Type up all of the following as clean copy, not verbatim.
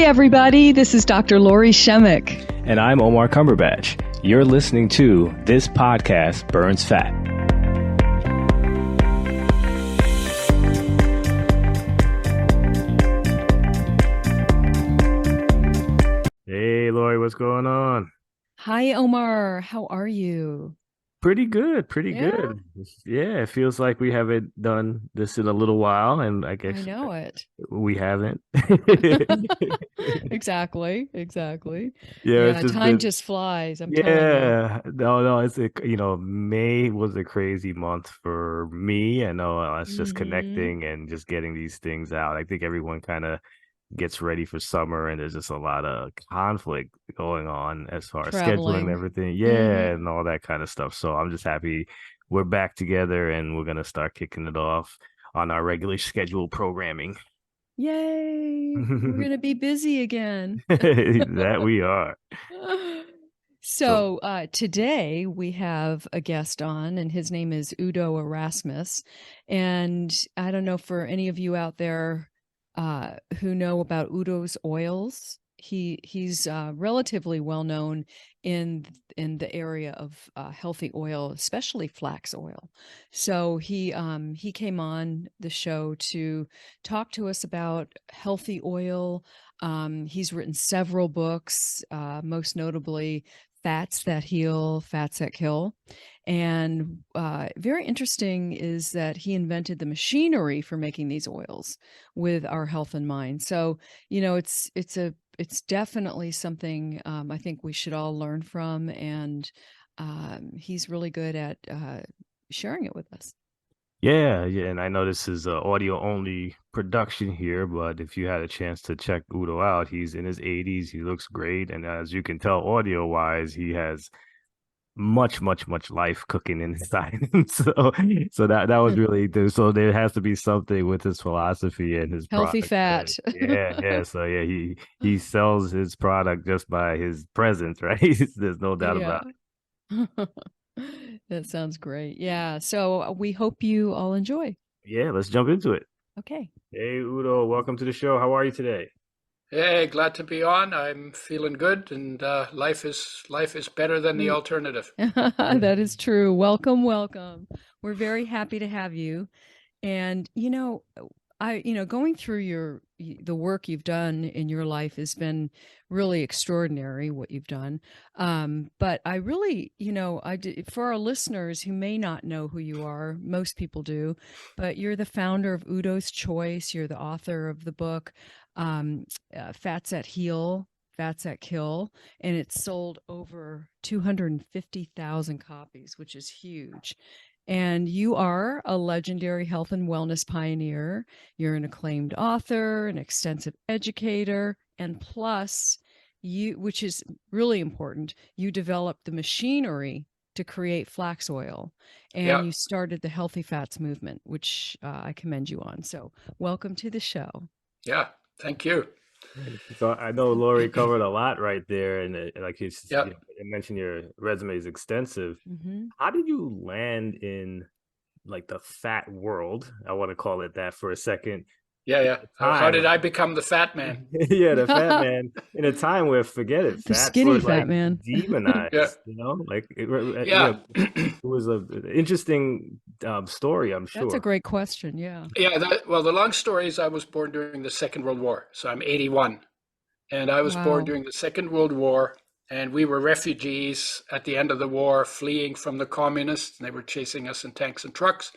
everybody. This is Dr. Lori Shemek. And I'm Omar Cumberbatch. You're listening to This Podcast Burns Fat. Hey, Lori, what's going on? Hi, Omar. How are you? Pretty good, pretty good. Yeah, it feels like we haven't done this in a little while, and I I guess know it. we haven't. Exactly. Yeah, it's Yeah, just time been, just flies. I'm telling you. yeah, no, May was a crazy month for me. I know it's just Hmm. connecting and just getting these things out. I think everyone kind of gets ready for summer, and there's just a lot of conflict going on as far as scheduling and Traveling. everything. Hmm. Yeah, and all that kind of stuff. So I'm just happy we're back together and we're gonna start kicking it off on our regular scheduled programming. Yay. We're going to be busy again. That we are. So So today we have a guest on, and his name is Udo Erasmus. And I don't know for any of you out there who know about Udo's oils. He's relatively well known in the area of healthy oil, especially flax oil. So he came on the show to talk to us about healthy oil. He's written several books, most notably Fats That Heal, Fats That Kill. And very interesting is that he invented the machinery for making these oils with our health in mind. So, it's definitely something I think we should all learn from, and he's really good at sharing it with us. yeah, and I know this is a audio only production here, but if you had a chance to check Udo out, he's in his 80s. He looks great, and as you can tell, audio wise, he has much life cooking inside him. So that was really so there has to be something with his philosophy and his Healthy product. fat. Yeah. So yeah, he sells his product just by his presence, right? There's no doubt Yeah. about it. That sounds great. Yeah. So we hope you all enjoy. Yeah, let's jump into it. Okay. Hey Udo, welcome to the show. How are you today? Hey, glad to be on. I'm feeling good, and life is better than the We alternative. That is true. Welcome, welcome. We're very happy to have you. And going through the work you've done in your life has been really extraordinary what you've done. But I really, for our listeners who may not know who you are, most people do, but you're the founder of Udo's Choice. You're the author of the book, Fats That Heal, Fats That Kill, and it's sold over 250,000 copies, which is huge. And you are a legendary health and wellness pioneer. You're an acclaimed author, an extensive educator, and plus, which is really important, you developed the machinery to create flax oil, and Yeah, you started the healthy fats movement, which I commend you on. So, welcome to the show. yeah. Thank you. So I know Lori covered a lot right there, and like Yeah, you mentioned your resume is extensive. Hmm. How did you land in like the fat world? I want to call it that for a second. yeah, In yeah. a How time, did I become the fat man? yeah, the fat man in a time where forget it, The fats skinny were fat like man. Yeah, demonized. yeah, It was an interesting story, I'm That's a sure. great question. Yeah. yeah. Well, the long story is I was born during the Second World War, so I'm 81, and I was born Wow. during the Second World War, and we were refugees at the end of the war, fleeing from the communists. And they were chasing us in tanks and trucks.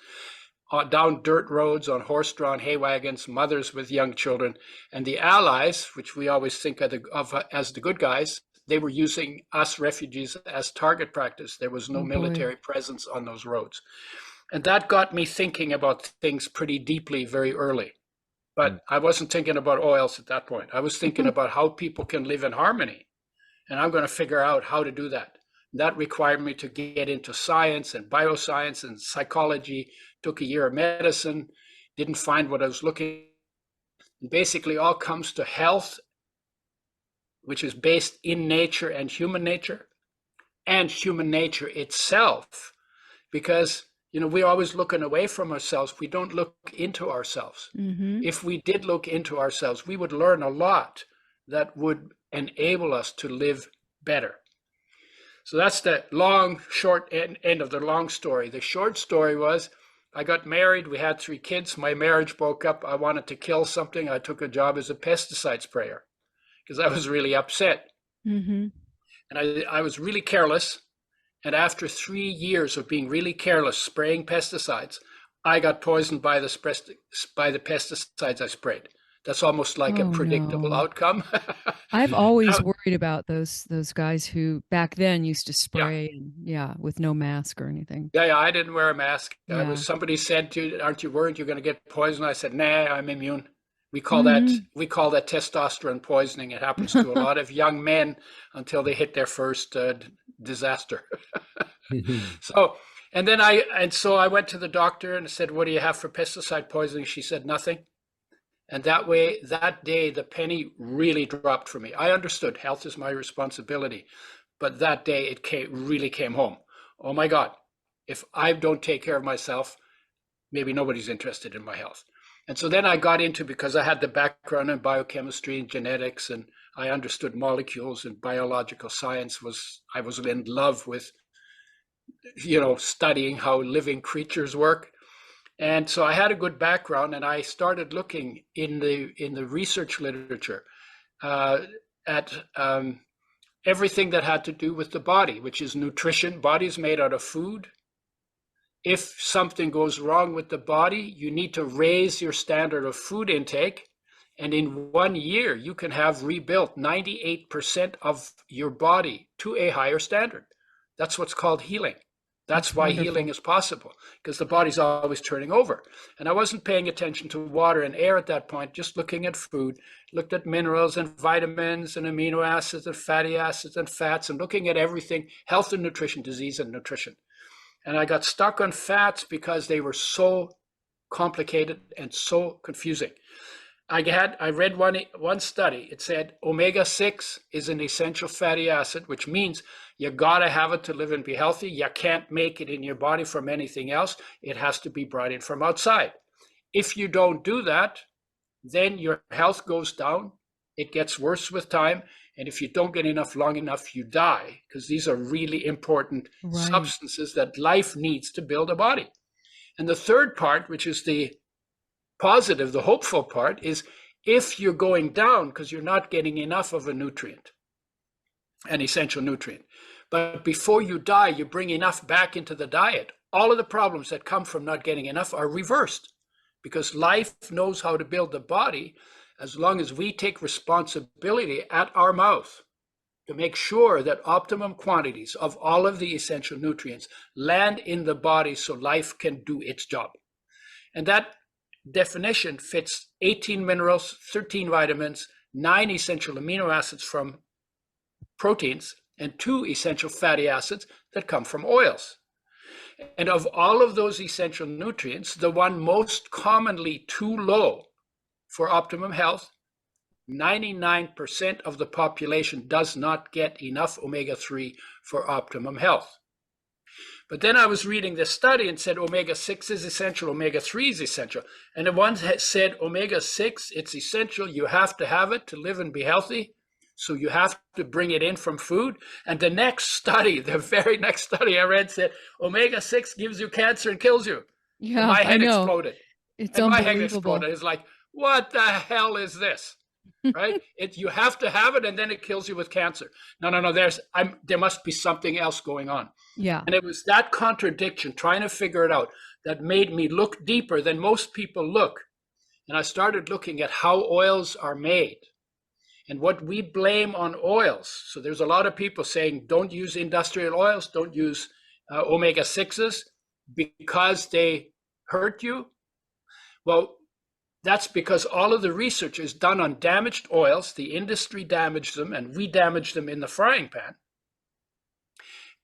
Down dirt roads on horse-drawn hay wagons, mothers with young children, and the Allies, which we always think of as the good guys, they were using us refugees as target practice. There was no Oh boy. military presence on those roads, and that got me thinking about things pretty deeply very early. Mm. But I wasn't thinking about oils at that point. I was thinking about how people can live in harmony, and I'm going to figure out how to do that. That required me to get into science and bioscience and psychology. Took a year of medicine, didn't find what I was looking. It basically all comes to health, which is based in nature and human nature itself. Because we're always looking away from ourselves. We don't look into ourselves. Hmm. If we did look into ourselves, we would learn a lot that would enable us to live better. So that's the long, short end of the long story. The short story was I got married. We had 3 kids. My marriage broke up. I wanted to kill something. I took a job as a pesticide sprayer because I was really upset. Mm-hmm. And I was really careless. And after 3 years of being really careless, spraying pesticides, I got poisoned by the pesticides I sprayed. That's almost like a Oh predictable no. outcome. I've always Now, worried about those guys who back then used to yeah, spray and yeah, with no mask or anything. yeah, I didn't wear a mask. Yeah. Somebody said to you, "Aren't you worried you're going to get poisoned?" I said, "Nah, I'm immune." Mm-hmm. We call that testosterone poisoning. It happens to a lot of young men until they hit their first disaster. So, so I went to the doctor and said, "What do you have for pesticide poisoning?" She said, "Nothing." And that day, the penny really dropped for me. I understood health is my responsibility, but that day it really came home. Oh my God, if I don't take care of myself, maybe nobody's interested in my health. And so then I got into, because I had the background in biochemistry and genetics, and I understood molecules and biological science, I was in love with, studying how living creatures work. And so I had a good background, and I started looking in the research literature at everything that had to do with the body, which is nutrition. Body is made out of food. If something goes wrong with the body, you need to raise your standard of food intake. And in 1 year, you can have rebuilt 98% of your body to a higher standard. That's what's called healing. That's why healing Wonderful. is possible, because the body's always turning over. And I wasn't paying attention to water and air at that point, just looking at food, looked at minerals and vitamins and amino acids and fatty acids and fats, and looking at everything, health and nutrition, disease and nutrition. And I got stuck on fats because they were so complicated and so confusing. I read one study. It said omega-6 is an essential fatty acid, which means you gotta have it to live and be healthy. You can't make it in your body from anything else. It has to be brought in from outside. If you don't do that, then your health goes down. It gets worse with time. And if you don't get enough long enough, you die, because these are really important Right. substances that life needs to build a body. And the third part, which is the positive, the hopeful part, is if you're going down because you're not getting enough of a nutrient, an essential nutrient, but before you die, you bring enough back into the diet, all of the problems that come from not getting enough are reversed, because life knows how to build the body as long as we take responsibility at our mouth to make sure that optimum quantities of all of the essential nutrients land in the body so life can do its job. And that definition fits 18 minerals, 13 vitamins, 9 essential amino acids from proteins, and 2 essential fatty acids that come from oils. And of all of those essential nutrients, the one most commonly too low for optimum health, 99% of the population does not get enough omega-3 for optimum health. But then I was reading this study and said omega-6 is essential, omega-3 is essential. And the one said omega-6, it's essential, you have to have it to live and be healthy. So you have to bring it in from food. And the next study, the very next study I read said omega-6 gives you cancer and kills you. And Yeah, my I head know. exploded. It's And my head unbelievable. exploded. It's like, what the hell is this? Right? You have to have it, and then it kills you with cancer. No. There must be something else going on. Yeah. And it was that contradiction, trying to figure it out, that made me look deeper than most people look. And I started looking at how oils are made and what we blame on oils. So there's a lot of people saying, don't use industrial oils, don't use omega-6s because they hurt you. Well, that's because all of the research is done on damaged oils. The industry damaged them, and we damaged them in the frying pan.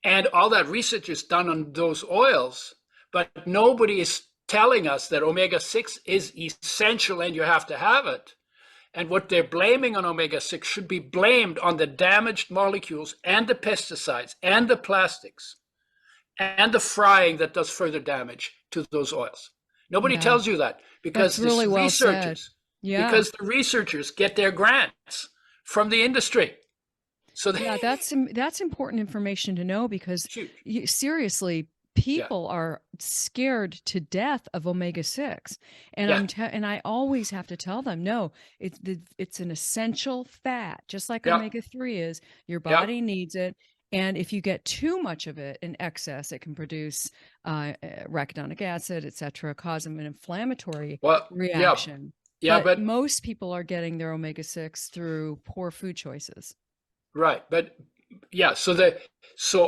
And all that research is done on those oils, but nobody is telling us that omega-6 is essential and you have to have it. And what they're blaming on omega-6 should be blamed on the damaged molecules and the pesticides and the plastics and the frying that does further damage to those oils. Nobody Yeah. tells you that That's because really well said. Yeah. the researchers get their grants from the industry. So Yeah, that's important information to know, because huge. seriously, Yeah, people are scared to death of omega-6, and yeah, and I always have to tell them, no, it's an essential fat, just like yeah, omega-3 is. Your yeah. body needs it, and if you get too much of it in excess, it can produce arachidonic acid, etc., cause an inflammatory Well, yeah, reaction. yeah, But but most people are getting their omega-6 through poor food choices. right, but yeah. So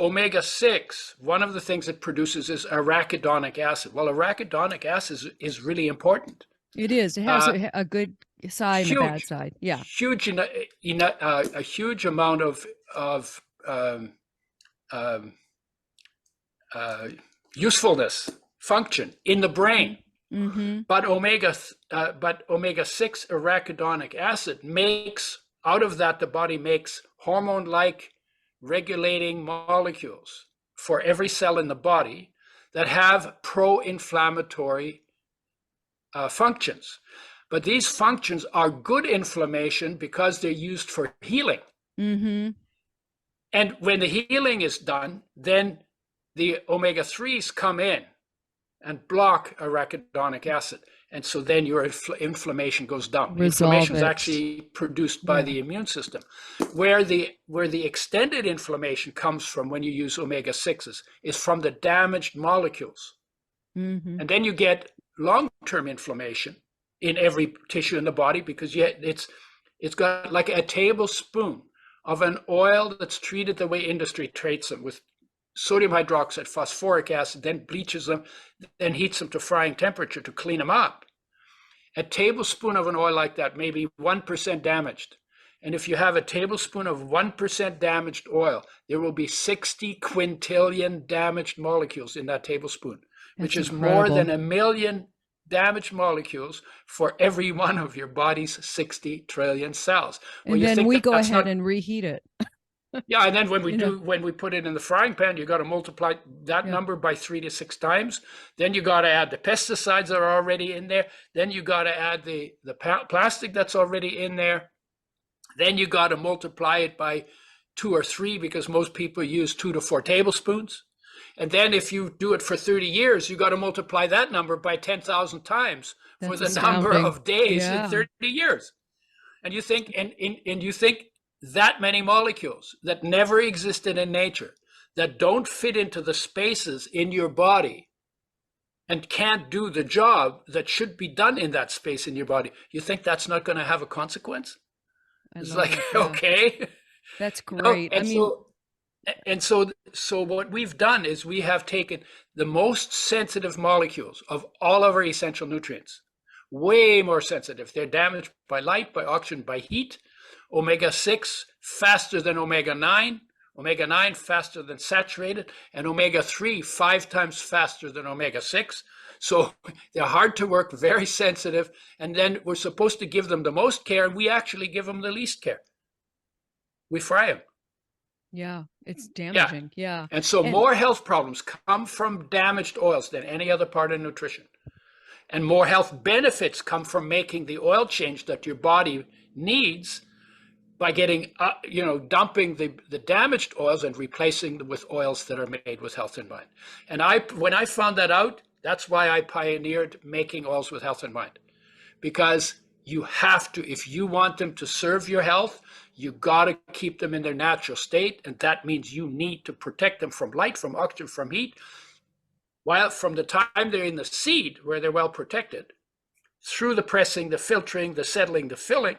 omega-6, one of the things it produces is arachidonic acid. Well, arachidonic acid is really important. It is. It has Uh, a good side and a bad huge, side. Yeah. huge, a huge amount of um, uh, usefulness, function in the brain. Mm-hmm. But omega-6 arachidonic acid makes, out of that, the body makes hormone-like regulating molecules for every cell in the body that have pro-inflammatory functions. But these functions are good inflammation because they're used for healing. Mm-hmm. And when the healing is done, then the omega-3s come in and block arachidonic acid. And so then your inflammation goes down. Resolve Inflammation is it. actually produced by Yeah. the immune system. Where the extended inflammation comes from when you use omega-6s is from the damaged molecules. Mm-hmm. And then you get long-term inflammation in every tissue in the body, because it's got like a tablespoon of an oil that's treated the way industry treats them, with sodium hydroxide, phosphoric acid, then bleaches them, then heats them to frying temperature to clean them up. A tablespoon of an oil like that may be 1% damaged. And if you have a tablespoon of 1% damaged oil, there will be 60 quintillion damaged molecules in that tablespoon, which That's is more than incredible. 1 million damaged molecules for every one of your body's 60 trillion cells. Well, And you then think we go that's ahead not. and reheat it. Yeah, and then You know. when we put it in the frying pan, you got to multiply that Yeah. number by 3 to 6 times. Then you got to add the pesticides that are already in there. Then you got to add the plastic that's already in there. Then you got to multiply it by 2 or 3, because most people use 2 to 4 tablespoons. And then if you do it for 30 years, you got to multiply that number by 10,000 times for That's the number astounding. of days in Yeah. 30 years. And you think, and you think that many molecules that never existed in nature, that don't fit into the spaces in your body and can't do the job that should be done in that space in your body, you think that's not going to have a consequence? I It's love like, it. Yeah. okay. That's No, great. I and mean, so what we've done is we have taken the most sensitive molecules of all of our essential nutrients, way more sensitive. They're damaged by light, by oxygen, by heat. Omega-6 faster than omega-9, omega-9 faster than saturated, and omega-3 5 times faster than omega-6. So they're hard to work, very sensitive, and then we're supposed to give them the most care, and we actually give them the least care. We fry them. yeah, it's Yeah. damaging. Yeah. And so And more health problems come from damaged oils than any other part of nutrition. And more health benefits come from making the oil change that your body needs by getting, dumping the damaged oils and replacing them with oils that are made with health in mind. And when I found that out, that's why I pioneered making oils with health in mind. Because you have to, if you want them to serve your health, you got to keep them in their natural state. And that means you need to protect them from light, from oxygen, from heat. While from the time they're in the seed, where they're well protected, through the pressing, the filtering, the settling, the filling,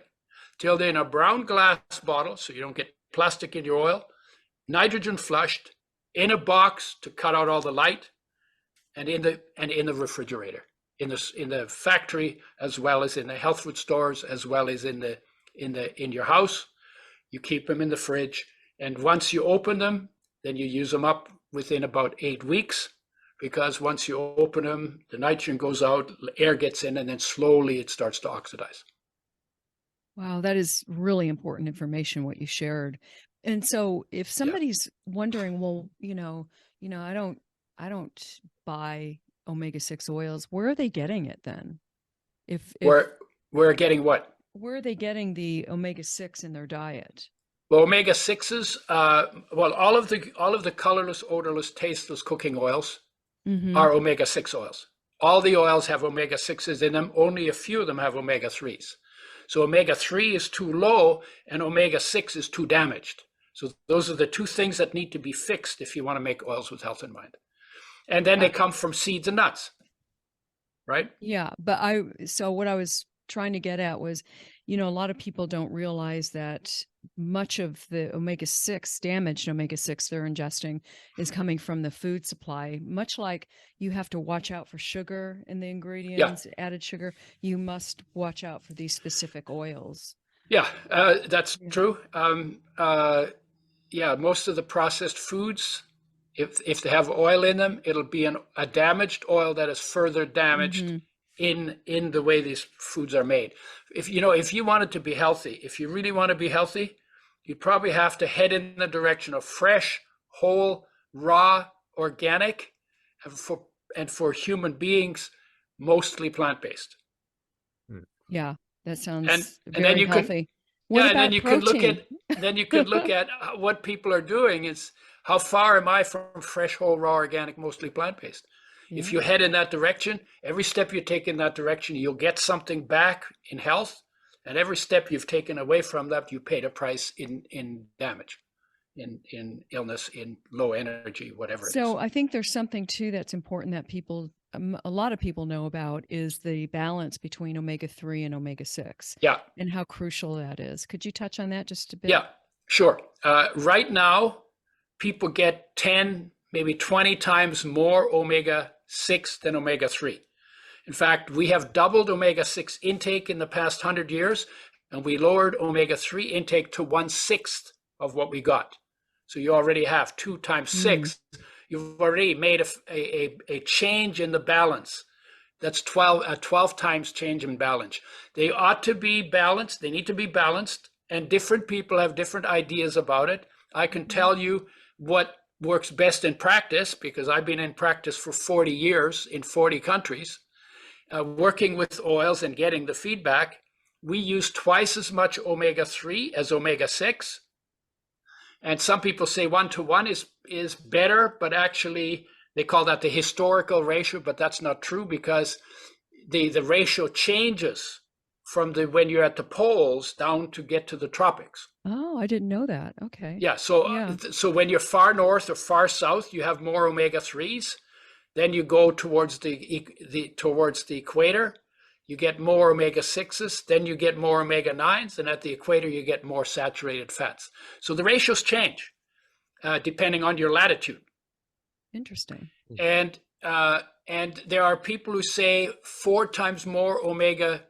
till they're in a brown glass bottle, so you don't get plastic in your oil, nitrogen flushed, in a box to cut out all the light, and in the refrigerator, in the factory, as well as in the health food stores, as well as in your house. You keep them in the fridge, and once you open them, then you use them up within about 8 weeks, because once you open them, the nitrogen goes out, air gets in, and then slowly it starts to oxidize. wow, that is really important information what you shared. And so if Yeah. somebody's wondering, well, I don't buy omega-6 oils, where are they getting it then? If We're getting what? where are they getting the omega-6 in their diet? Well, omega sixes. Well, all of the colorless, odorless, tasteless cooking oils Mm-hmm. are omega six oils. All the oils have omega sixes in them. Only a few of them have omega threes. So omega three is too low, and omega six is too damaged. So those are the two things that need to be fixed if you want to make oils with health in mind. And then they come from seeds and nuts, right? Yeah, but so what I was trying to get at was, a lot of people don't realize that much of the omega-6, damaged omega-6 they're ingesting is coming from the food supply. Much like you have to watch out for sugar in the Yeah, ingredients, added sugar, you must watch out for these specific oils. yeah, that's Yeah. true. Yeah, most of the processed foods, if they have oil in them, it'll be a damaged oil that is further damaged Mm-hmm. in the way these foods are made. If you wanted to be healthy, if you really want to be healthy, you'd probably have to head in the direction of fresh, whole, raw, organic, and for human beings, mostly plant-based. Mm. Yeah, that And sounds and then very you can healthy. What Yeah, and then about you can look protein? at what people are doing is how far am I from fresh, whole, raw, organic, mostly plant-based. If Yeah. you head in that direction, every step you take in that direction, you'll get something back in health, and every step you've taken away from that, you paid a price in damage, in illness, in low energy, whatever it is. So I think there's something too that's important that a lot of people know about is the balance between omega-3 and omega-6 Yeah, and how crucial that is. Could you touch on that just a bit? yeah, sure. Right now, people get 10, maybe 20 times more omega 6 than omega 3. In fact, we have doubled omega 6 intake in the past 100 years, and we lowered omega 3 intake to 1/6 of what we got. So you already have 2 times Mm. 6. You've already made a change in the balance. That's 12 times change in balance. They ought to be balanced. They need to be balanced, and different people have different ideas about it. I can Mm-hmm. tell you what works best in practice because I've been in practice for 40 years in 40 countries, working with oils and getting the feedback. We use twice as much omega 3 as omega 6. And some people say 1-to-1 is better, but actually they call that the historical ratio, but that's not true because the ratio changes from when you're at the poles down to get to the tropics. Oh, I didn't know that. Okay. Yeah, so Yeah. so when you're far north or far south, you have more omega 3s. Then you go towards the equator, you get more omega 6s, then you get more omega 9s, and at the equator you get more saturated fats. So the ratios change depending on your latitude. Interesting. And there are people who say 4 times more omega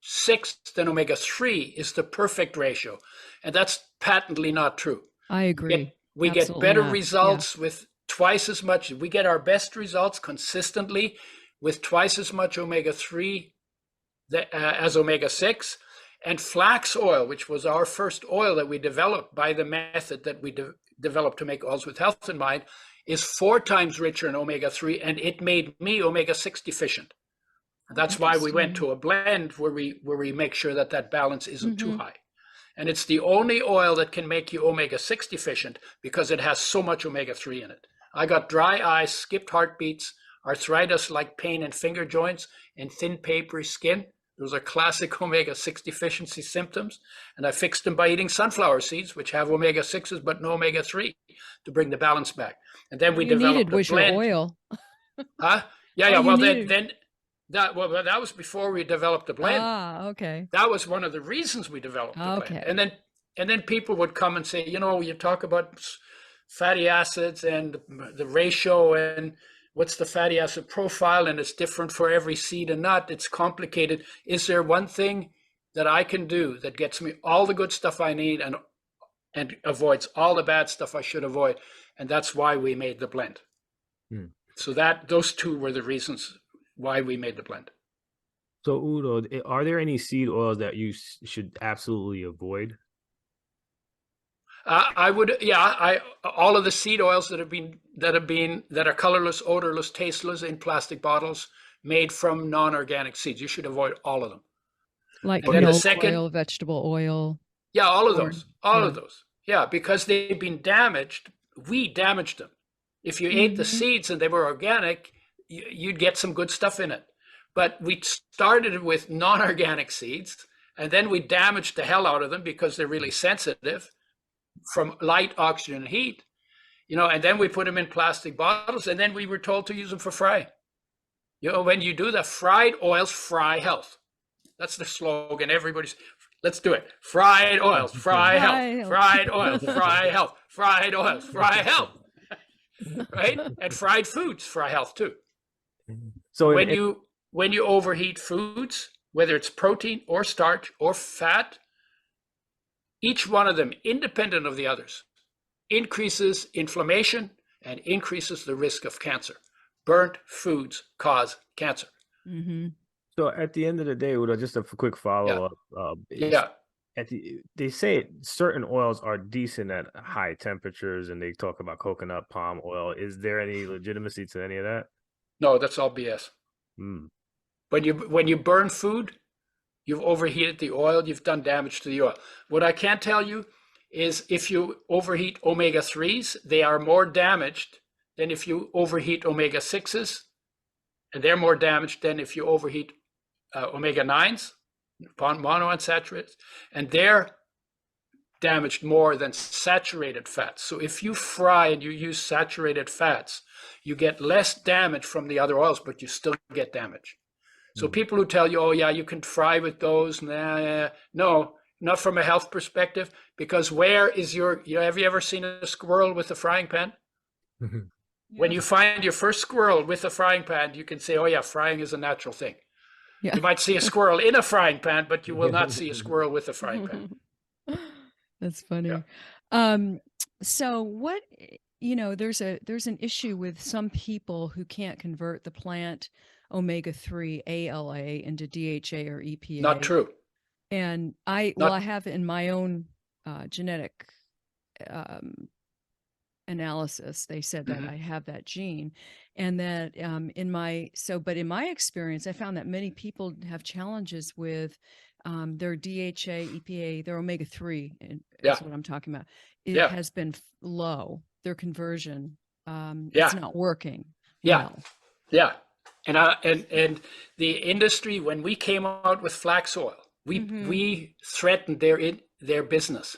6 than omega 3 is the perfect ratio, and that's patently not true. I agree. We get Absolutely better not. Yeah. results with twice as much. We get our best results consistently with twice as much omega 3 as omega 6. And flax oil, which was our first oil that we developed by the method that we developed to make oils with health in mind, is 4 times richer in omega 3, and it made me omega 6 deficient. That's why we went Interesting. to a blend where we make sure that balance isn't too Mm-hmm. high. And it's the only oil that can make you omega 6 deficient because it has so much omega 3 in it. I got dry eyes, skipped heartbeats, arthritis like pain in finger joints, and thin papery skin. Those are classic omega 6 deficiency symptoms. And I fixed them by eating sunflower seeds, which have omega 6s but no omega 3 to bring the balance back. And then All we you needed developed a was your blend. oil. Huh? Yeah, All yeah. you Well, needed. that was before we developed the blend. Ah, okay. That was one of the reasons we developed the blend. Okay. And then people would come and say, you talk about fatty acids and the ratio and what's the fatty acid profile, and it's different for every seed and nut. It's complicated. Is there one thing that I can do that gets me all the good stuff I need and avoids all the bad stuff I should avoid? And that's why we made the blend. Hmm. So those two were the reasons why we made the blend. So Udo, are there any seed oils that you should absolutely avoid? I would, yeah. All of the seed oils that are colorless, odorless, tasteless in plastic bottles, made from non-organic seeds. You should avoid all of them. Like And then the milk second, oil, vegetable oil, yeah, all of corn. those, all Yeah. of those. Yeah, because they've been damaged. We damaged them. If you ate the Mhm. seeds and they were organic, you'd get some good stuff in it. But we started with non-organic seeds, and then we damaged the hell out of them because they're really sensitive from light, oxygen, and heat. And then we put them in plastic bottles, and then we were told to use them for frying. When you do the fried oils, fry health. That's the slogan. Let's do it. Fried oils, fry health. Right. Fried oils, fry health. Fried oils, fry health. Right? And fried foods, fry health too. So When you overheat foods, whether it's protein or starch or fat, each one of them, independent of the others, increases inflammation and increases the risk of cancer. Burnt foods cause cancer. Mhm. So at the end of the day, Udo, just a quick follow-up. Yeah. They say certain oils are decent at high temperatures, and they talk about coconut, palm oil. Is there any legitimacy to any of that? No, that's all BS. Mm. When you burn food, you've overheated the oil, you've done damage to the oil. What I can tell you is if you overheat omega-3s, they are more damaged than if you overheat omega-6s, and they're more damaged than if you overheat omega-9s, monounsaturated, and they're damaged more than saturated fats. So if you fry and you use saturated fats, you get less damage from the other oils, but you still get damage. So people who tell you, oh yeah, you can fry with those, no, not from a health perspective, because where is have you ever seen a squirrel with a frying pan? When you find your first squirrel with a frying pan, you can say, oh yeah, frying is a natural thing. Yeah. You might see a squirrel in a frying pan, but you will not see a squirrel with a frying pan. That's funny. Yeah. So what, there's an issue with some people who can't convert the plant omega-3 ALA into DHA or EPA. Not true. And I have in my own genetic analysis, they said that I have that gene, and that in my experience, I found that many people have challenges with their DHA, EPA, their omega-3, is what I'm talking about. It has been low. Their conversion, it's not working well. Yeah. And the industry, when we came out with flax oil, we threatened their business.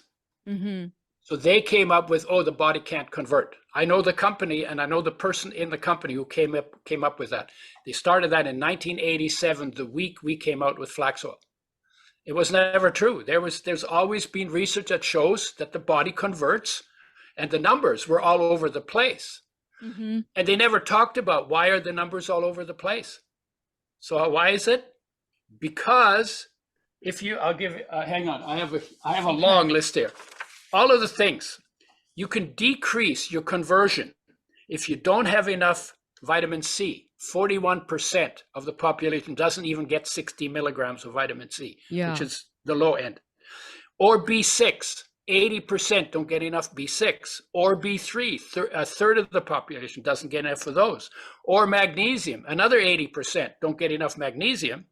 So they came up with, the body can't convert. I know the company, and I know the person in the company who came up with that. They started that in 1987, the week we came out with flax oil. It was never true. There's always been research that shows that the body converts, and the numbers were all over the place. And they never talked about why are the numbers all over the place. So why is it? Because hang on, I have a long list here. All of the things you can decrease your conversion if you don't have enough vitamin C. 41% of the population doesn't even get 60 milligrams of vitamin C, which is the low end. Or B6, 80% don't get enough B6. Or B3, a third of the population doesn't get enough of those. Or magnesium, another 80% don't get enough magnesium.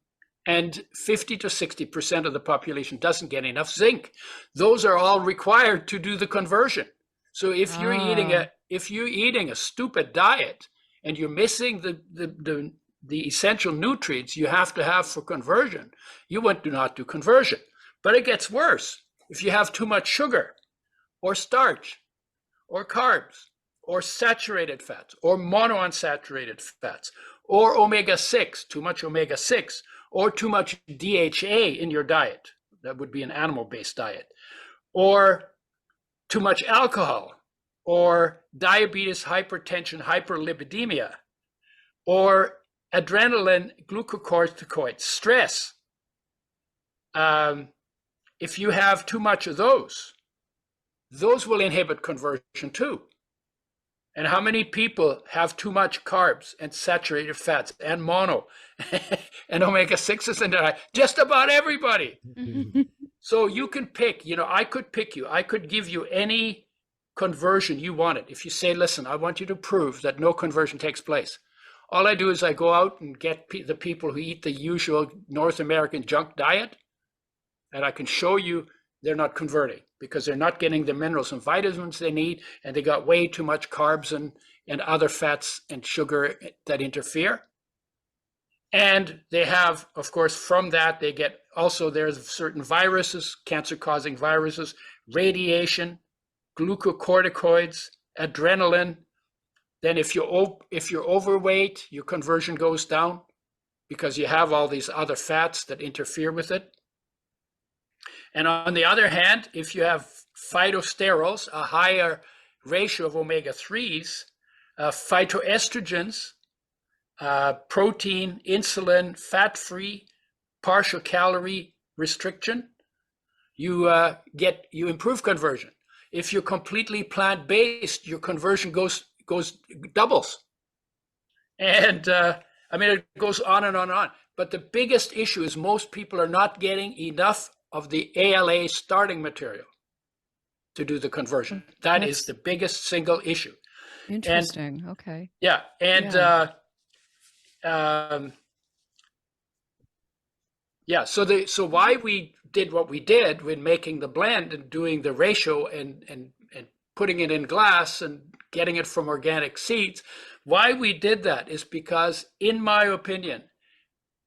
And 50 to 60% of the population doesn't get enough zinc. Those are all required to do the conversion. So if you're eating a stupid diet and you're missing the essential nutrients you have to have for conversion, you do not do conversion. But it gets worse. If you have too much sugar or starch or carbs or saturated fats or monounsaturated fats or omega-6, too much omega-6, or too much DHA in your diet, that would be an animal-based diet, or too much alcohol, or diabetes, hypertension, hyperlipidemia, or adrenaline, glucocorticoids, stress. If you have too much of those will inhibit conversion too. And how many people have too much carbs and saturated fats and mono and omega-6s in their diet? Just about everybody. So you can pick, I could pick you. I could give you any conversion you wanted. If you say, listen, I want you to prove that no conversion takes place. All I do is I go out and get the people who eat the usual North American junk diet, and I can show you they're not converting because they're not getting the minerals and vitamins they need, and they got way too much carbs and other fats and sugar that interfere. And they have, of course, from that, they get also, there's certain viruses, cancer-causing viruses, radiation, glucocorticoids, adrenaline. Then if you're overweight, your conversion goes down because you have all these other fats that interfere with it. And on the other hand, if you have phytosterols, a higher ratio of omega-3s, phytoestrogens, protein, insulin, fat-free, partial calorie restriction, you improve conversion. If you're completely plant-based, your conversion doubles. And I mean, it goes on and on and on. But the biggest issue is most people are not getting enough of the ALA starting material to do the conversion. That is the biggest single issue. Interesting. Okay. Yeah. And so why we did what we did when making the blend and doing the ratio and putting it in glass and getting it from organic seeds, why we did that is because, in my opinion,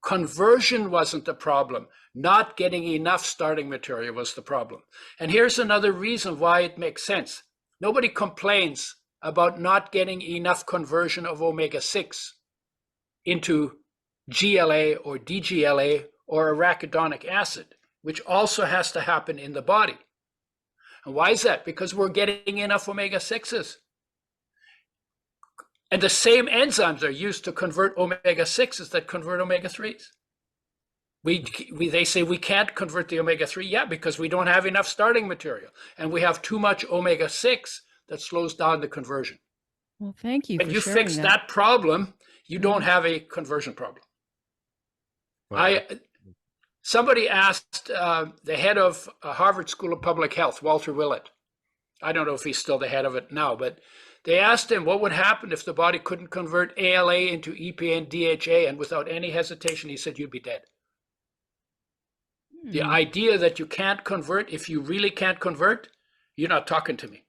conversion wasn't the problem. Not getting enough starting material was the problem. And here's another reason why it makes sense. Nobody complains about not getting enough conversion of omega-6 into GLA or DGLA or arachidonic acid, which also has to happen in the body. And why is that? Because we're getting enough omega-6s. And the same enzymes are used to convert omega-6s that convert omega-3s. They say we can't convert the omega-3, yeah, because we don't have enough starting material. And we have too much omega-6 that slows down the conversion. Well, thank you for sharing that. When you fix that problem, you don't have a conversion problem. Wow. Somebody asked the head of Harvard School of Public Health, Walter Willett. I don't know if he's still the head of it now, but they asked him what would happen if the body couldn't convert ALA into EPA and DHA, and without any hesitation, he said, you'd be dead. The idea that you can't convert, if you really can't convert, you're not talking to me.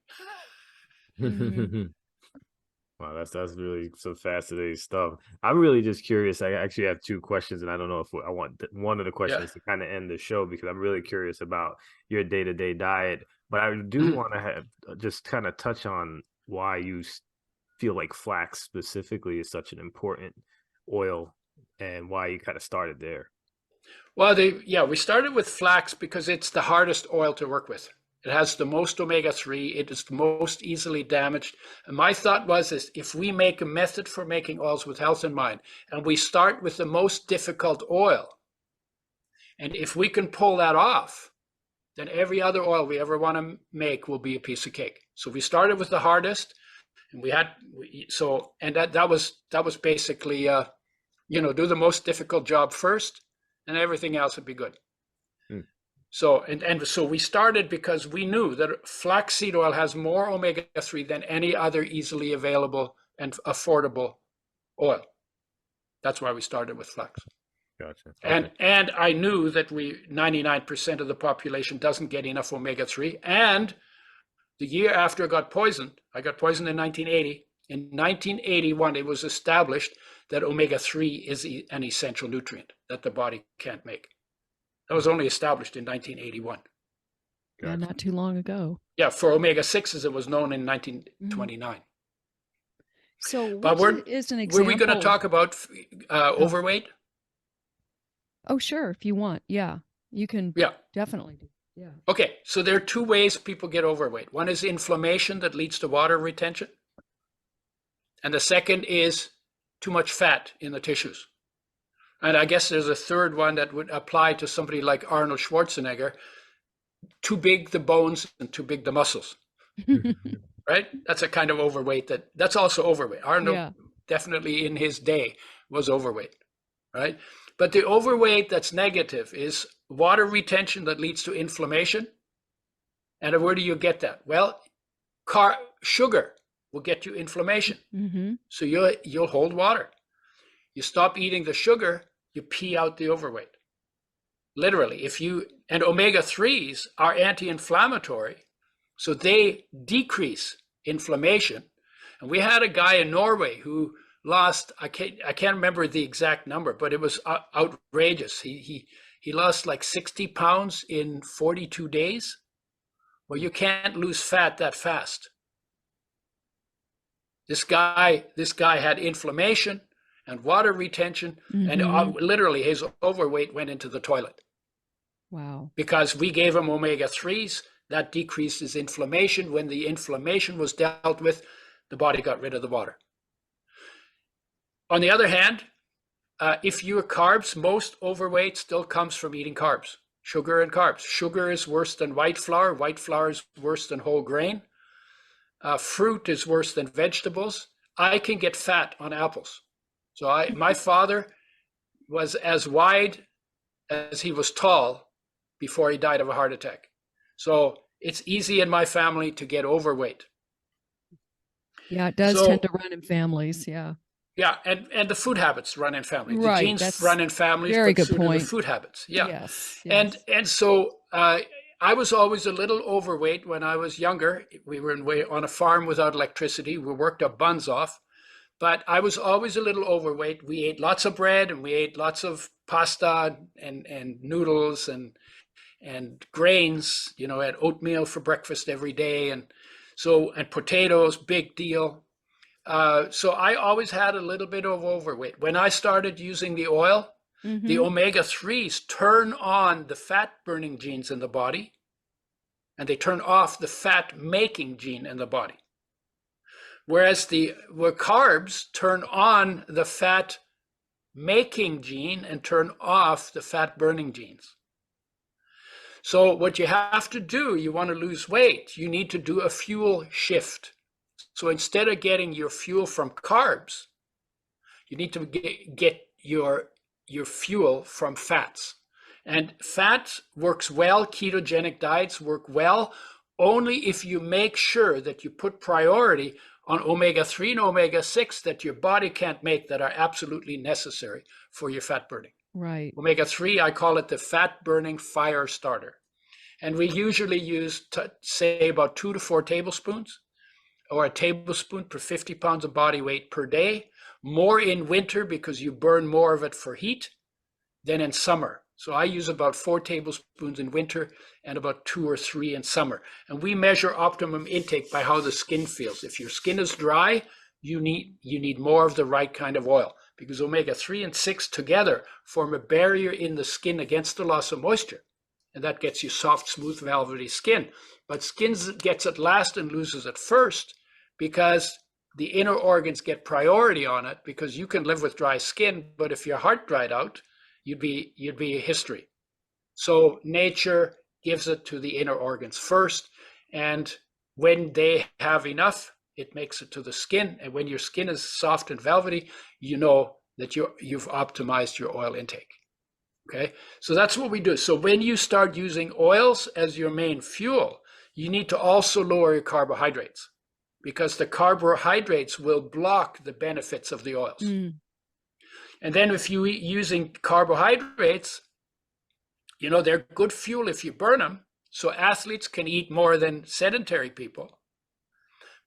Wow, that's really some fascinating stuff. I'm really just curious. I actually have two questions, and I don't know if I want one of the questions to kind of end the show, because I'm really curious about your day-to-day diet. But I do want to have just kind of touch on why you feel like flax specifically is such an important oil, and why you kind of started there. Well, we started with flax because it's the hardest oil to work with. It has the most omega-3. It is the most easily damaged. And my thought was, if we make a method for making oils with health in mind, and we start with the most difficult oil, and if we can pull that off, then every other oil we ever want to make will be a piece of cake. So we started with the hardest, and that was basically, do the most difficult job first, and everything else would be good. So so we started because we knew that flaxseed oil has more omega-3 than any other easily available and affordable oil. That's why we started with flax. Gotcha. Okay. And I knew that 99% of the population doesn't get enough omega-3. And the year after I got poisoned in 1980. In 1981, it was established that omega-3 is an essential nutrient that the body can't make. That was only established in 1981. Yeah, not too long ago. Yeah, for omega-6s, it was known in 1929. So but is an example? Were we going to talk about overweight? Oh, sure, if you want. Yeah, you can definitely do. Yeah. Okay, so there are two ways people get overweight. One is inflammation that leads to water retention. And the second is too much fat in the tissues. And I guess there's a third one that would apply to somebody like Arnold Schwarzenegger. Too big the bones and too big the muscles. Right? That's a kind of overweight that's also overweight. Arnold definitely in his day was overweight. Right? But the overweight that's negative is water retention that leads to inflammation. And where do you get that? Well, sugar will get you inflammation. So you'll hold water. You stop eating the sugar, you pee out the overweight. Literally, And omega-3s are anti-inflammatory, so they decrease inflammation. And we had a guy in Norway who lost, I can't remember the exact number, but it was outrageous. He lost like 60 pounds in 42 days. Well, you can't lose fat that fast. This guy had inflammation and water retention, and literally his overweight went into the toilet. Wow. Because we gave him omega-3s, that decreases inflammation. When the inflammation was dealt with, the body got rid of the water. On the other hand, if you're carbs, most overweight still comes from eating carbs, sugar and carbs. Sugar is worse than white flour. White flour is worse than whole grain. Fruit is worse than vegetables. I can get fat on apples. So my father was as wide as he was tall before he died of a heart attack. So it's easy in my family to get overweight. Yeah, it does tend to run in families. Yeah. Yeah, and the food habits run in families. Right, the genes run in families, very but good so point. do the food habits. Yeah. Yes. And so I was always a little overweight when I was younger. We were on a farm without electricity. We worked our buns off, but I was always a little overweight. We ate lots of bread and we ate lots of pasta and noodles and grains. You know, had oatmeal for breakfast every day, and potatoes, big deal. So I always had a little bit of overweight. When I started using the oil, the omega-3s turn on the fat-burning genes in the body, and they turn off the fat-making gene in the body. Whereas where carbs turn on the fat-making gene and turn off the fat-burning genes. So what you have to do, you want to lose weight, you need to do a fuel shift. So instead of getting your fuel from carbs, you need to get your fuel from fats. And fat works well, ketogenic diets work well, only if you make sure that you put priority on omega-3 and omega-6 that your body can't make that are absolutely necessary for your fat burning. Right. Omega-3, I call it the fat burning fire starter. And we usually use, say, about 2 to 4 tablespoons, or a tablespoon per 50 pounds of body weight per day, more in winter because you burn more of it for heat than in summer. So I use about 4 tablespoons in winter and about 2 or 3 in summer. And we measure optimum intake by how the skin feels. If your skin is dry, you need more of the right kind of oil, because omega-3 and 6 together form a barrier in the skin against the loss of moisture. And that gets you soft, smooth, velvety skin. But skin gets it last and loses it first, because the inner organs get priority on it, because you can live with dry skin, but if your heart dried out, you'd be a history. So nature gives it to the inner organs first, and when they have enough, it makes it to the skin. And when your skin is soft and velvety, you know that you've optimized your oil intake. Okay, so that's what we do. So when you start using oils as your main fuel, you need to also lower your carbohydrates, because the carbohydrates will block the benefits of the oils. And then if you're using carbohydrates, you know, they're good fuel if you burn them. So athletes can eat more than sedentary people.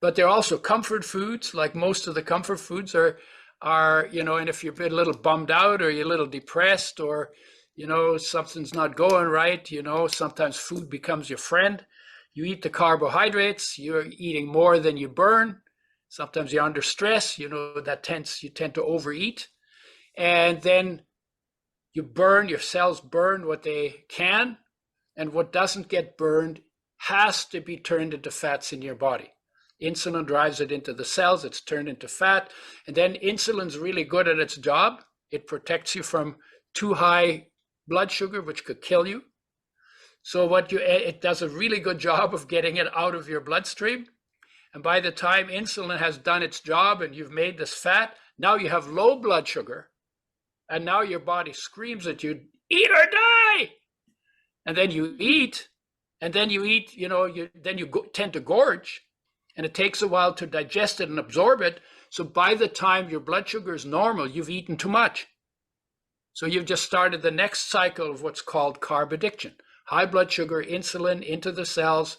But they're also comfort foods, like most of the comfort foods are, you know, and if you're a little bummed out or you're a little depressed, or, you know, something's not going right, you know, sometimes food becomes your friend. You eat the carbohydrates, you're eating more than you burn. Sometimes you're under stress, you know, you tend to overeat. And then your cells burn what they can, and what doesn't get burned has to be turned into fats in your body. Insulin drives it into the cells, it's turned into fat. And then insulin's really good at its job. It protects you from too high blood sugar, which could kill you. So it does a really good job of getting it out of your bloodstream. And by the time insulin has done its job and you've made this fat, now you have low blood sugar. And now your body screams at you, eat or die. And then you eat, you know, tend to gorge. And it takes a while to digest it and absorb it. So by the time your blood sugar is normal, you've eaten too much. So you've just started the next cycle of what's called carb addiction. high blood sugar, insulin into the cells,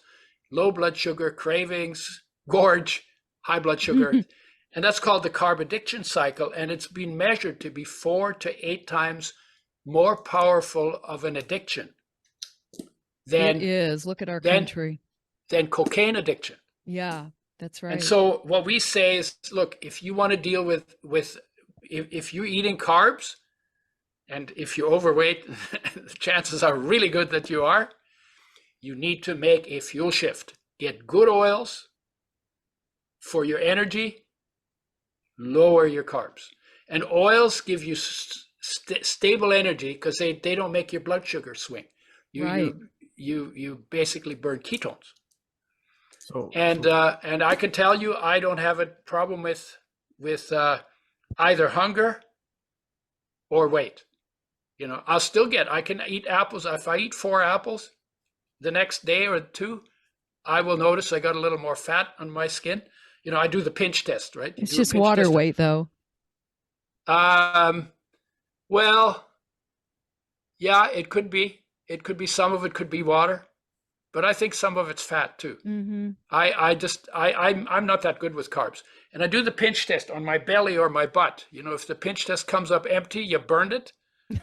low blood sugar, cravings, gorge, high blood sugar. And that's called the carb addiction cycle. And it's been measured to be 4 to 8 times more powerful of an addiction It than, is. Look at our than, country. than cocaine addiction. Yeah, that's right. And so what we say is, look, if you want to deal with if you're eating carbs, and if you're overweight, the chances are really good that you are, you need to make a fuel shift. Get good oils for your energy, lower your carbs. And oils give you stable energy because they don't make your blood sugar swing. You basically burn ketones. And I can tell you, I don't have a problem with either hunger or weight. You know, I can eat apples. If I eat 4 apples the next day or 2, I will notice I got a little more fat on my skin. You know, I do the pinch test, right? It's just water weight, though. Well, yeah, it could be. It could be, some of it could be water, but I think some of it's fat too. Mm-hmm. I'm not that good with carbs. And I do the pinch test on my belly or my butt. You know, if the pinch test comes up empty, you burned it.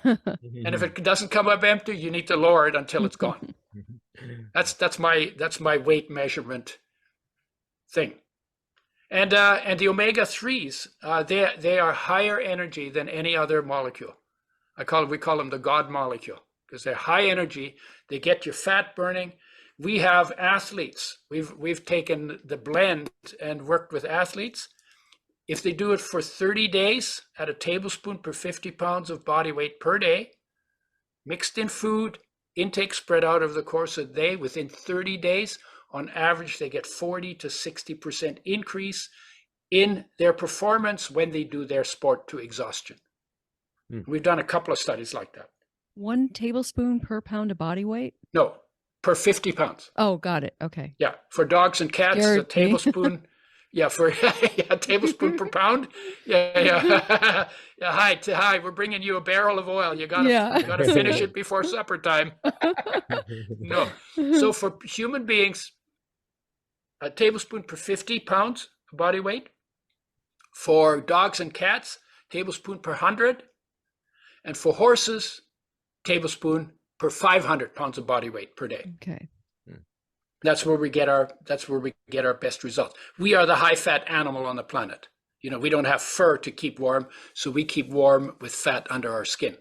And if it doesn't come up empty, you need to lower it until it's gone. That's my weight measurement thing. And the omega-3s, they are higher energy than any other molecule. We call them the God molecule, because they're high energy. They get your fat burning. We have athletes. We've taken the blend and worked with athletes. If they do it for 30 days at a tablespoon per 50 pounds of body weight per day, mixed in food, intake spread out over the course of the day, within 30 days, on average, they get 40 to 60% increase in their performance when they do their sport to exhaustion. We've done a couple of studies like that. 1 tablespoon per pound of body weight? No, per 50 pounds. Oh, got it. Okay. Yeah, for dogs and cats, a tablespoon. Yeah, for a tablespoon per pound. Yeah. Hi. We're bringing you a barrel of oil. You gotta finish it before supper time. No. So for human beings, a tablespoon per 50 pounds of body weight. For dogs and cats, tablespoon per 100. And for horses, tablespoon per 500 pounds of body weight per day. Okay. That's where we get our best results. We are the high fat animal on the planet. You know, we don't have fur to keep warm, so we keep warm with fat under our skin.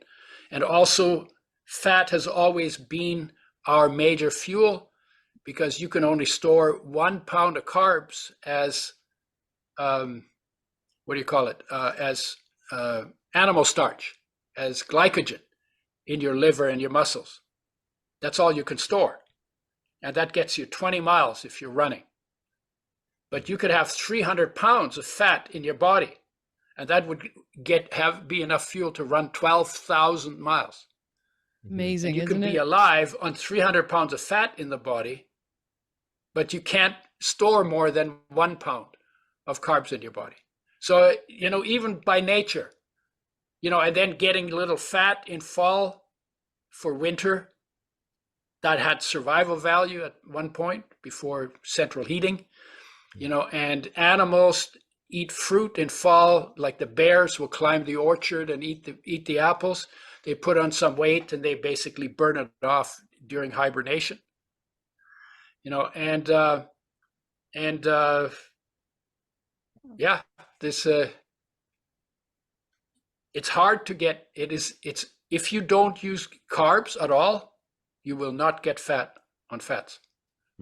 And also, fat has always been our major fuel, because you can only store 1 pound of carbs as as animal starch, as glycogen in your liver and your muscles. That's all you can store. And that gets you 20 miles if you're running. But you could have 300 pounds of fat in your body, and that would be enough fuel to run 12,000 miles. Amazing, and you isn't can it? be alive on 300 pounds of fat in the body, but you can't store more than 1 pound of carbs in your body. So, you know, even by nature, you know, and then getting a little fat in fall for winter, that had survival value at one point before central heating, you know, and animals eat fruit in fall, like the bears will climb the orchard and eat the apples. They put on some weight and they basically burn it off during hibernation, you know, it's hard to get, if you don't use carbs at all, you will not get fat on fats.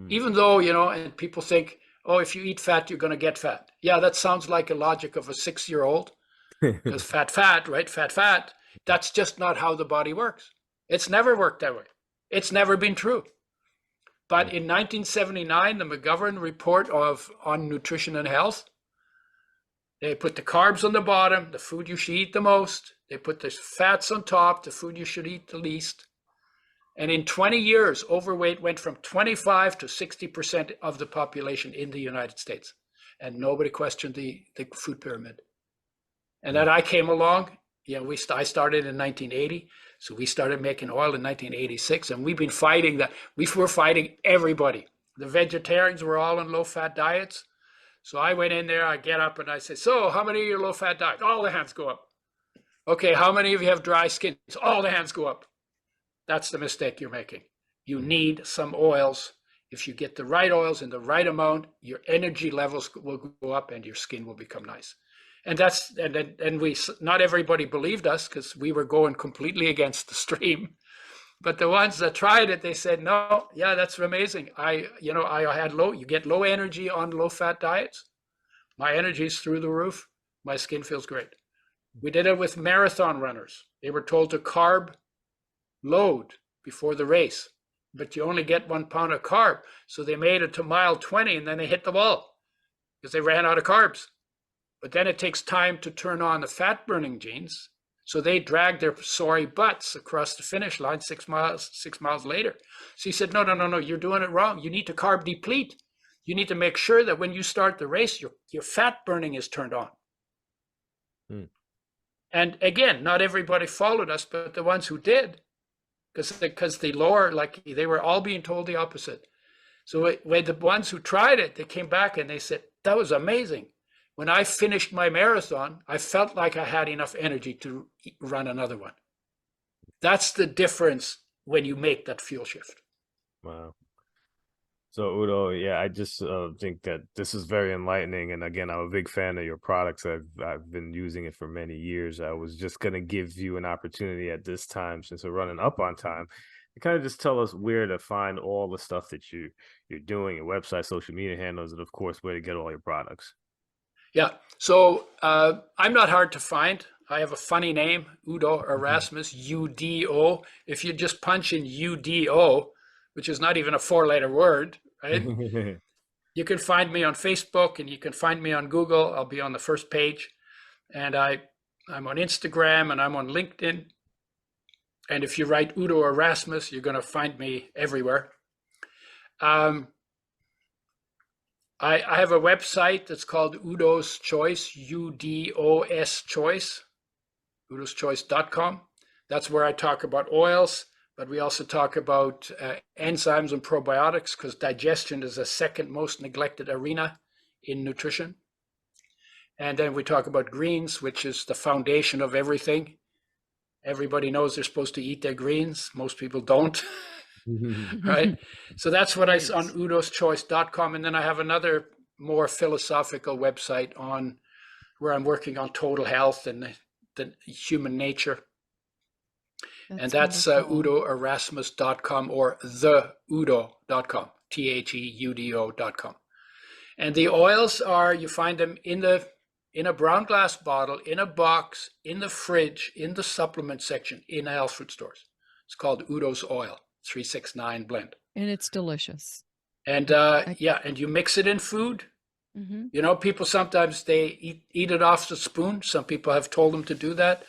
Even though, you know, and people think, oh, if you eat fat, you're going to get fat. Yeah, that sounds like a logic of a 6-year-old. Because fat, right? Fat. That's just not how the body works. It's never worked that way. It's never been true. But in 1979, the McGovern report on nutrition and health, they put the carbs on the bottom, the food you should eat the most. They put the fats on top, the food you should eat the least. And in 20 years, overweight went from 25 to 60% of the population in the United States. And nobody questioned the food pyramid. And then I came along I started in 1980, so we started making oil in 1986, and we've been fighting that. We were fighting everybody. The vegetarians were all on low-fat diets. So I went in there, I get up and I say, so how many of you are low-fat diet? All the hands go up. Okay, how many of you have dry skin? All the hands go up. That's the mistake you're making. You need some oils. If you get the right oils in the right amount, your energy levels will go up and your skin will become nice. And we not everybody believed us because we were going completely against the stream. But the ones that tried it, they said, no, yeah, that's amazing. I had you get low energy on low fat diets. My energy's through the roof. My skin feels great. We did it with marathon runners. They were told to carb load before the race, but you only get 1 pound of carb. So they made it to mile 20 and then they hit the wall because they ran out of carbs. But then it takes time to turn on the fat burning genes. So they dragged their sorry butts across the finish line 6 miles later. So he said, no, you're doing it wrong. You need to carb deplete. You need to make sure that when you start the race, your fat burning is turned on. And again, not everybody followed us, but the ones who did, because the lower, like they were all being told the opposite. So when the ones who tried it, they came back and they said, that was amazing. When I finished my marathon, I felt like I had enough energy to run another one. That's the difference when you make that fuel shift. Wow. So Udo, yeah, I just think that this is very enlightening. And again, I'm a big fan of your products. I've been using it for many years. I was just going to give you an opportunity at this time, since we're running up on time, to kind of just tell us where to find all the stuff that you're doing, your website, social media handles, and of course, where to get all your products. Yeah. So I'm not hard to find. I have a funny name, Udo Erasmus, UDO. If you just punch in UDO, which is not even a 4-letter word, right? You can find me on Facebook and you can find me on Google. I'll be on the first page. And I'm on Instagram and I'm on LinkedIn. And if you write Udo Erasmus, you're going to find me everywhere. I have a website that's called Udo's Choice, UDOS Choice, udoschoice.com. That's where I talk about oils, but we also talk about enzymes and probiotics, because digestion is the second most neglected arena in nutrition. And then we talk about greens, which is the foundation of everything. Everybody knows they're supposed to eat their greens. Most people don't. Right? So that's what I on udoschoice.com. And then I have another more philosophical website on where I'm working on total health and the human nature. And that's udoerasmus.com or theudo.com, theudo.com. And the oils are, you find them in a brown glass bottle, in a box, in the fridge, in the supplement section, in health food stores. It's called Udo's Oil. 369 blend, and it's delicious. And and you mix it in food. You know, people sometimes they eat it off the spoon. Some people have told them to do that.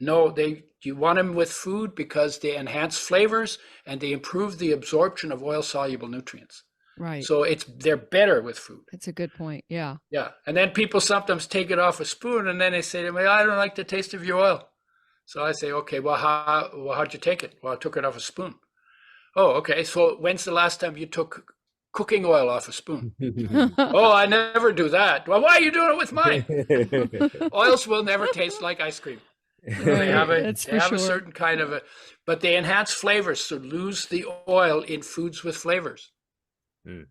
No, you want them with food because they enhance flavors and they improve the absorption of oil soluble nutrients. Right. So they're better with food. That's a good point. Yeah. Yeah. And then people sometimes take it off a spoon and then they say to me, I don't like the taste of your oil. So I say, okay, well, how'd you take it? Well, I took it off a spoon. Oh, okay. So when's the last time you took cooking oil off a spoon? Oh, I never do that. Well, why are you doing it with mine? Oils will never taste like ice cream. They have a certain kind of but they enhance flavors. So lose the oil in foods with flavors.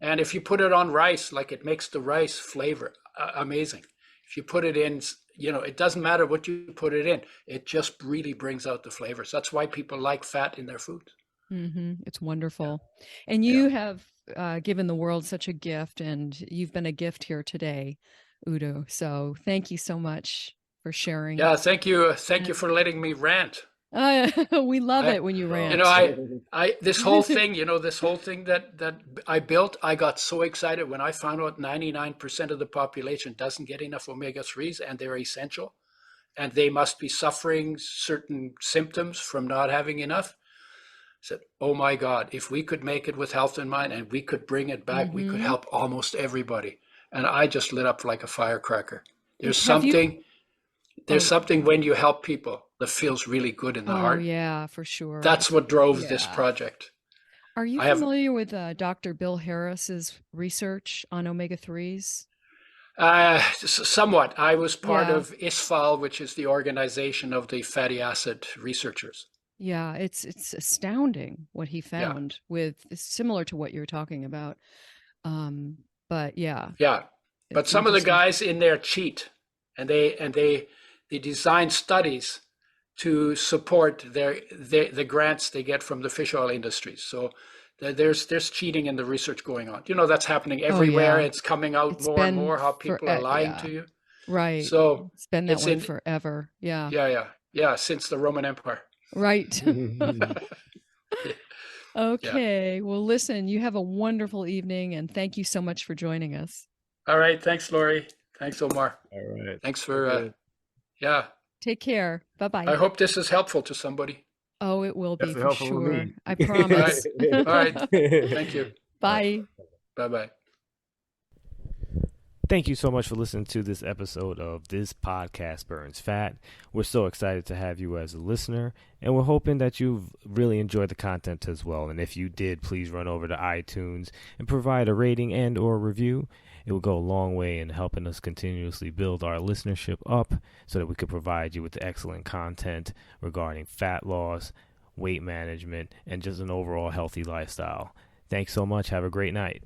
And if you put it on rice, like it makes the rice flavor amazing. If you put it in, you know, it doesn't matter what you put it in. It just really brings out the flavors. That's why people like fat in their foods. It's wonderful. Yeah. And you have given the world such a gift, and you've been a gift here today, Udo. So thank you so much for sharing. Yeah, thank you. Thank you for letting me rant. We love it when you rant. You know, this whole thing, that I built, I got so excited when I found out 99% of the population doesn't get enough omega-3s and they're essential. And they must be suffering certain symptoms from not having enough. Said, oh my God, if we could make it with health in mind and we could bring it back, we could help almost everybody. And I just lit up like a firecracker. There's something there's Oh, something when you help people that feels really good in the oh heart. yeah, for sure. That's what drove this Yeah. project. Are you I have familiar with Dr. Bill Harris's research on omega-3s? somewhat. I was part Yeah. of ISFAL, which is the organization of the fatty acid researchers. Yeah, it's astounding what he Yeah, found with it's similar to what you're talking about. But yeah, yeah. But it's some of the interesting. guys in there cheat, and they design studies to support the grants they get from the fish oil industries. So there's cheating in the research going on. That's happening Oh everywhere. yeah. It's coming out It's more and been more how for people are lying yeah, to you. right. So It's been that it's way in forever. Yeah. yeah, since the Roman Empire. Right. Yeah. Okay. Well, listen, you have a wonderful evening and thank you so much for joining us. All right. Thanks, Lori. Thanks, Omar. All right. Thanks Take for care. yeah. Take care. I Bye-bye. hope this is helpful to somebody. Oh, it will be Definitely for helpful with sure. me. I All right. promise. All right. Thank you. All right. Bye. Bye-bye. Thank you so much for listening to this episode of This Podcast Burns Fat. We're so excited to have you as a listener, and we're hoping that you've really enjoyed the content as well. And if you did, please run over to iTunes and provide a rating and or review. It will go a long way in helping us continuously build our listenership up so that we could provide you with excellent content regarding fat loss, weight management, and just an overall healthy lifestyle. Thanks so much. Have a great night.